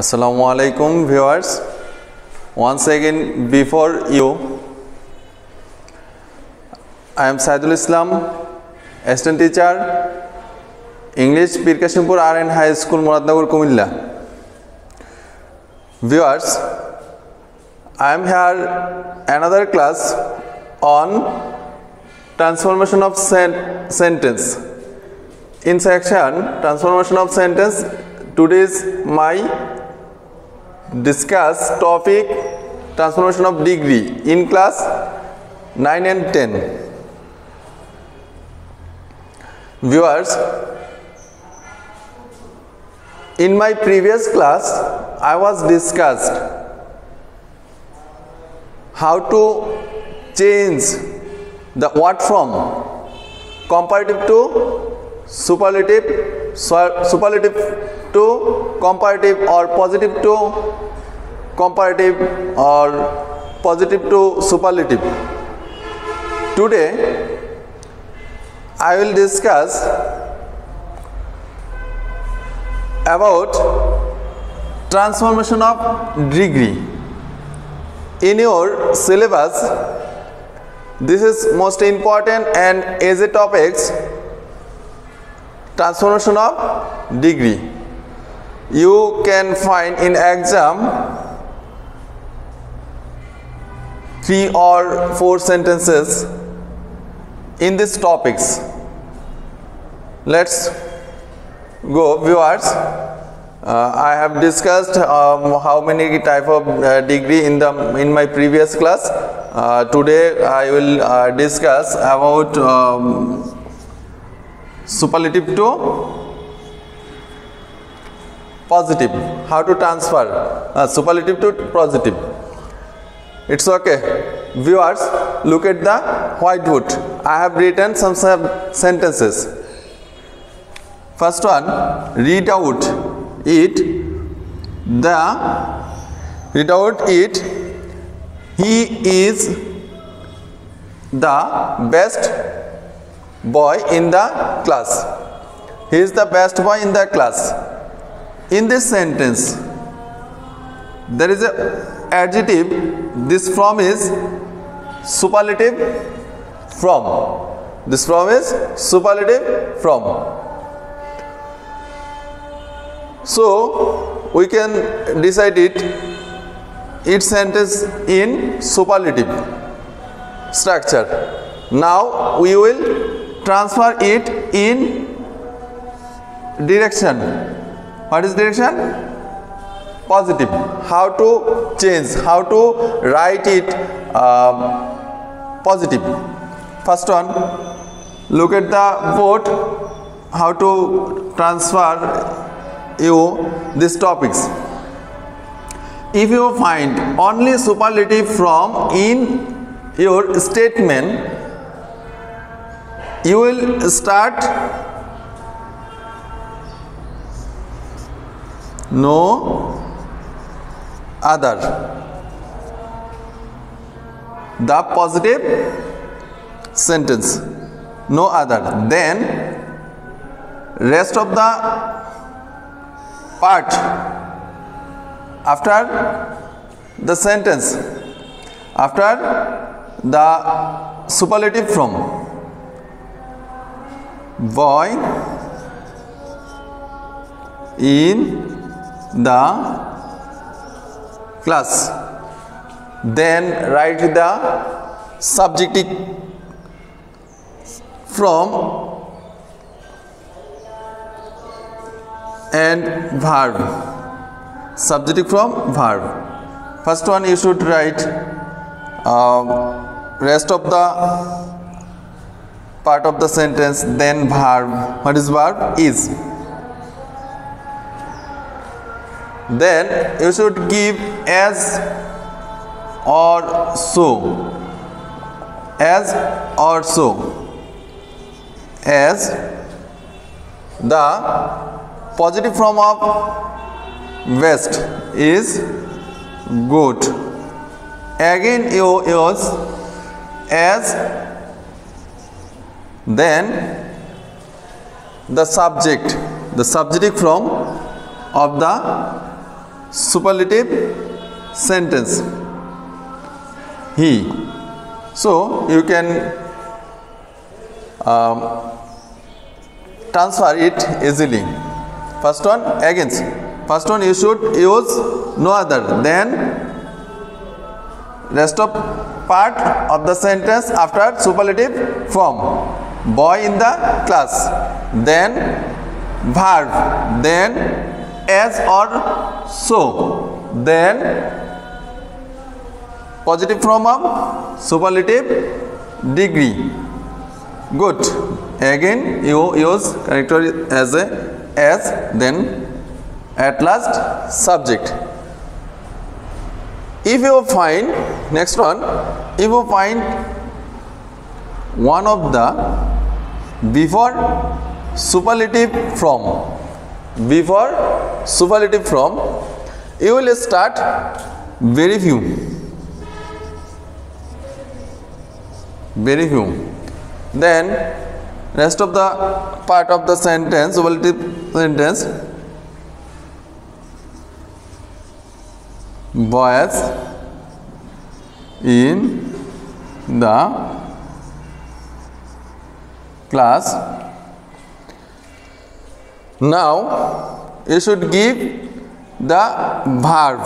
Assalamu alaikum viewers. Once again before you, I am Saidul Islam, assistant teacher, English Pir Kashimpur RN High School, Muradnagar, Kumilla. Viewers, I am here another class on transformation of sentence. In section transformation of sentence, today's my discuss topic transformation of degree in class 9 and 10. Viewers, in my previous class I was discussed how to change the word from comparative to superlative, superlative to comparative, or positive to comparative, or positive to superlative. Today I will discuss about transformation of degree. In your syllabus, this is most important and as a topics, transformation of degree. You can find in exam 3 or 4 sentences in these topics. Let's go, viewers. I have discussed how many type of degree in my previous class. Today I will discuss about superlative to positive, how to transfer superlative to positive. It's okay. Viewers, look at the whiteboard. I have written some sentences. First one, read out it. He is the best boy in the class. He is the best boy in the class. In this sentence, there is a adjective. This from is superlative from. This from is superlative from. So we can decide its sentence in superlative structure. Now we will transfer it in direction. What is direction? Positive. How to change, how to write it positive. First one, look at the board, how to transfer you these topics. If you find only superlative from in your statement, you will start no other, the positive sentence, no other. Then rest of the part after the sentence, after the superlative from, boy in the class. Then write the subjective from and verb. Subjective from verb. First one you should write rest of the part of the sentence, then verb. What is verb? Is. Then you should give as or so. As or so. As the positive form of west is good. Again you use as, then the subject, the subjective form of the superlative sentence. He. So you can transfer it easily. First one, against. First one, you should use no other than rest of part of the sentence after superlative form. Boy in the class, then verb, then as or so, then positive form of superlative degree. Good. Again you use character as a as, then at last subject. If you find, next one, if you find one of the before superlative form, before superlative form, you will start very few, very few. Then rest of the part of the sentence, superlative sentence, boys in the class. Now you should give the verb.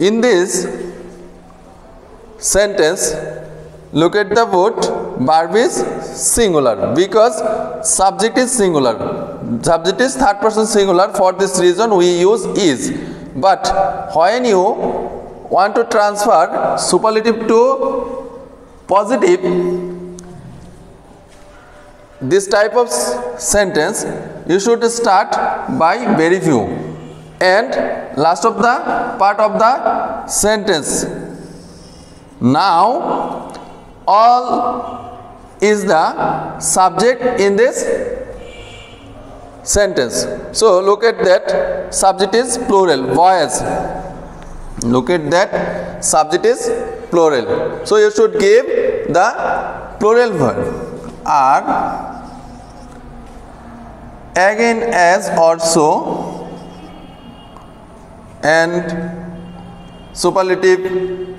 In this sentence, look at the word verb is singular because subject is singular. Subject is third person singular. For this reason we use is. But when you want to transfer superlative to positive, this type of sentence, you should start by very few and last of the part of the sentence. Now all is the subject in this sentence. So look at that, subject is plural, boys. Look at that, subject is plural. So you should give the plural verb. Are, again, as or so, and superlative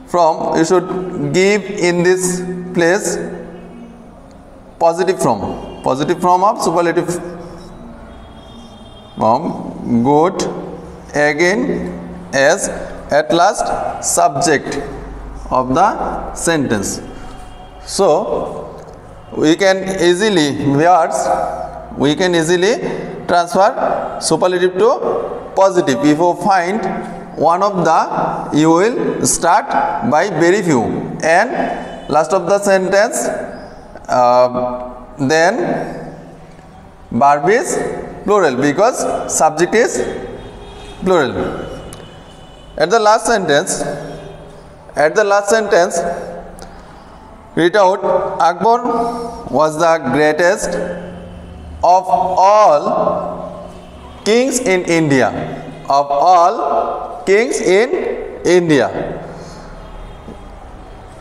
from, you should give in this place positive from. Positive form of superlative form. Good, again, as, at last subject of the sentence. So we can easily, we can easily transfer superlative to positive. If you find one of the, you will start by very few and last of the sentence, then verb is plural because subject is plural. At the last sentence, read out, Akbar was the greatest of all kings in India. Of all kings in India.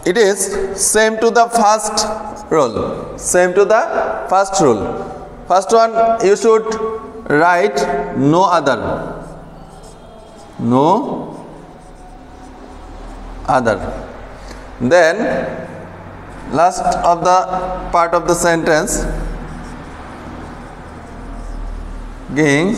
It is same to the first rule. Same to the first rule. First one, you should write no other. No other. Then last of the part of the sentence, king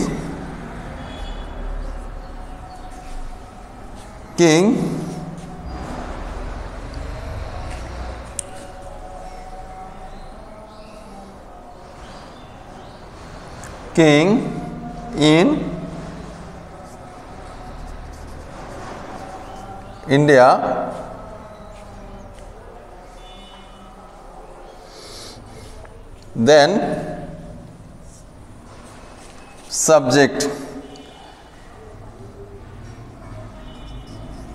in India then subject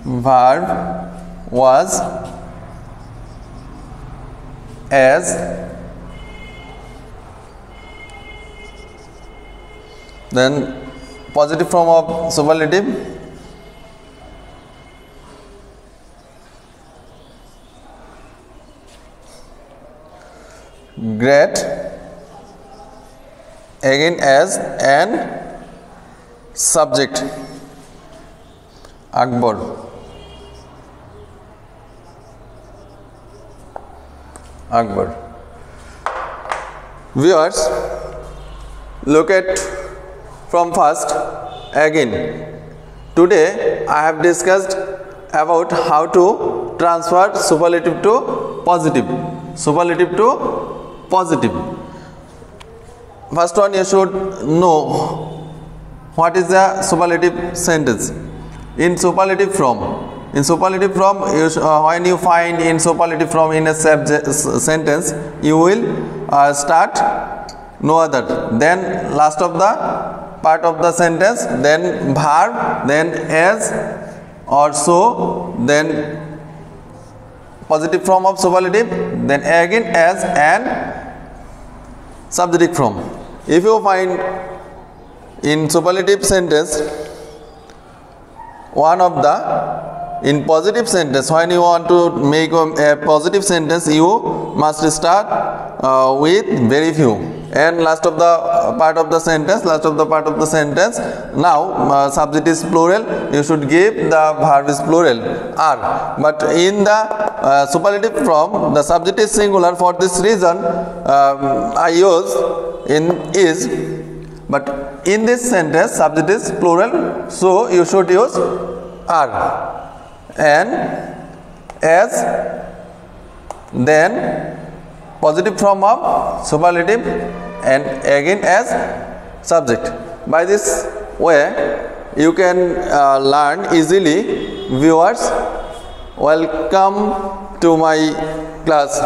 verb was as then positive form of superlative great again as and subject Akbar. Akbar. Viewers, look at from first again. Today I have discussed about how to transfer superlative to positive. Superlative to positive. First one, you should know what is the superlative sentence. In superlative form, when you find in superlative form in a sentence, you will start no other, then last of the part of the sentence, then verb, then as or so, then positive form of superlative, then again as and subject form. If you find in superlative sentence one of the, in positive sentence, when you want to make a positive sentence, you must start with very few, and last of the part of the sentence, now subject is plural, you should give the verb is plural are. But in the superlative form, the subject is singular. For this reason I use in is, but in this sentence subject is plural, so you should use are and as, then positive form of superlative, and again as subject. By this way you can learn easily. Viewers, welcome to my class.